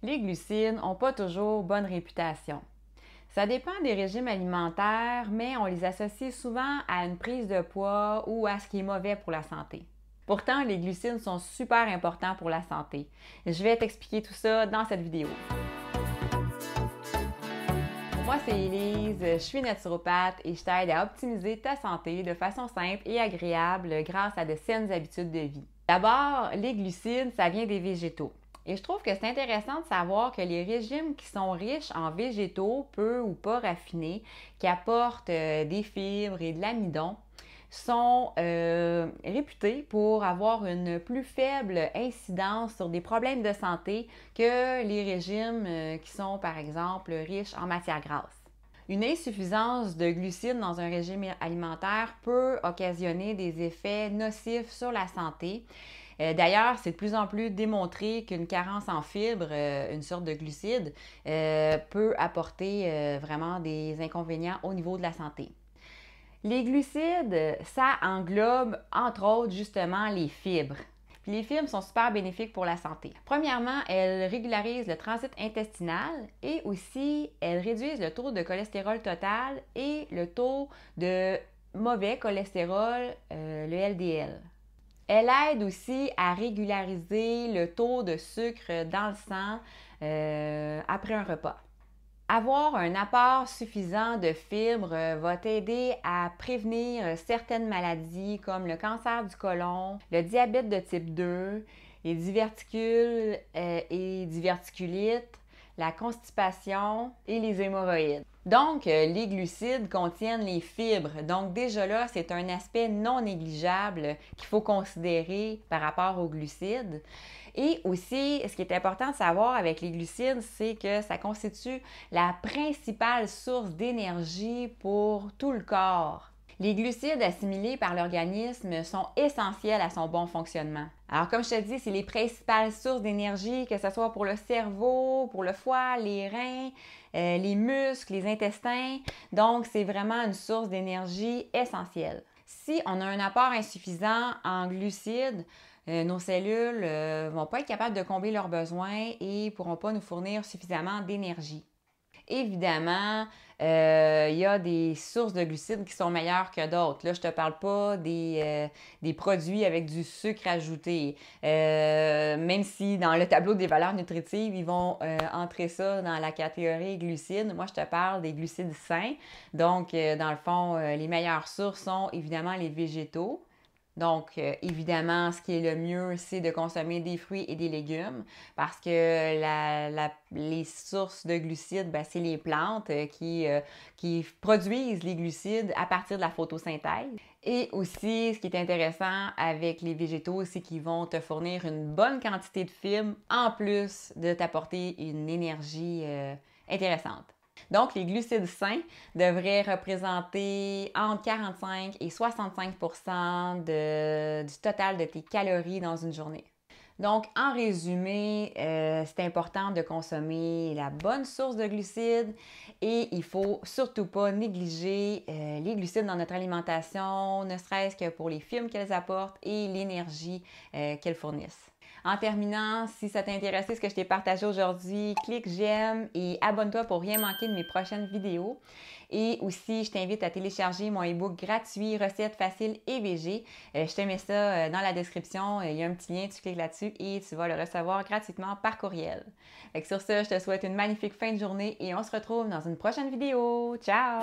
Les glucides n'ont pas toujours bonne réputation. Ça dépend des régimes alimentaires, mais on les associe souvent à une prise de poids ou à ce qui est mauvais pour la santé. Pourtant, les glucides sont super importants pour la santé. Je vais t'expliquer tout ça dans cette vidéo. Moi, c'est Elise, je suis naturopathe et je t'aide à optimiser ta santé de façon simple et agréable grâce à de saines habitudes de vie. D'abord, les glucides, ça vient des végétaux. Et je trouve que c'est intéressant de savoir que les régimes qui sont riches en végétaux, peu ou pas raffinés, qui apportent des fibres et de l'amidon, sont réputés pour avoir une plus faible incidence sur des problèmes de santé que les régimes qui sont, par exemple, riches en matières grasses. Une insuffisance de glucides dans un régime alimentaire peut occasionner des effets nocifs sur la santé. D'ailleurs, c'est de plus en plus démontré qu'une carence en fibres, une sorte de glucides, peut apporter vraiment des inconvénients au niveau de la santé. Les glucides, ça englobe entre autres justement les fibres. Puis les fibres sont super bénéfiques pour la santé. Premièrement, elles régularisent le transit intestinal et aussi elles réduisent le taux de cholestérol total et le taux de mauvais cholestérol, le LDL. Elle aide aussi à régulariser le taux de sucre dans le sang après un repas. Avoir un apport suffisant de fibres va t'aider à prévenir certaines maladies comme le cancer du côlon, le diabète de type 2, les diverticules et diverticulites, la constipation et les hémorroïdes. Donc, les glucides contiennent les fibres. Donc, déjà là, c'est un aspect non négligeable qu'il faut considérer par rapport aux glucides. Et aussi, ce qui est important de savoir avec les glucides, c'est que ça constitue la principale source d'énergie pour tout le corps. Les glucides assimilés par l'organisme sont essentiels à son bon fonctionnement. Alors, comme je te dis, c'est les principales sources d'énergie, que ce soit pour le cerveau, pour le foie, les reins, les muscles, les intestins. Donc, c'est vraiment une source d'énergie essentielle. Si on a un apport insuffisant en glucides, nos cellules ne vont pas être capables de combler leurs besoins et ne pourront pas nous fournir suffisamment d'énergie. Évidemment, il y a des sources de glucides qui sont meilleures que d'autres. Là, je ne te parle pas des produits avec du sucre ajouté. Même si dans le tableau des valeurs nutritives, ils vont entrer ça dans la catégorie glucides. Moi, je te parle des glucides sains. Donc, dans le fond, les meilleures sources sont évidemment les végétaux. Donc, évidemment, ce qui est le mieux, c'est de consommer des fruits et des légumes parce que les sources de glucides, c'est les plantes qui produisent les glucides à partir de la photosynthèse. Et aussi, ce qui est intéressant avec les végétaux, c'est qu'ils vont te fournir une bonne quantité de fibres en plus de t'apporter une énergie intéressante. Donc, les glucides sains devraient représenter entre 45 et 65 du total de tes calories dans une journée. Donc, en résumé, c'est important de consommer la bonne source de glucides et il ne faut surtout pas négliger les glucides dans notre alimentation, ne serait-ce que pour les fibres qu'elles apportent et l'énergie qu'elles fournissent. En terminant, si ça t'a intéressé ce que je t'ai partagé aujourd'hui, clique j'aime et abonne-toi pour rien manquer de mes prochaines vidéos. Et aussi, je t'invite à télécharger mon e-book gratuit Recettes faciles et végé. Je te mets ça dans la description. Il y a un petit lien, tu cliques là-dessus et tu vas le recevoir gratuitement par courriel. Sur ce, je te souhaite une magnifique fin de journée et on se retrouve dans une prochaine vidéo. Ciao!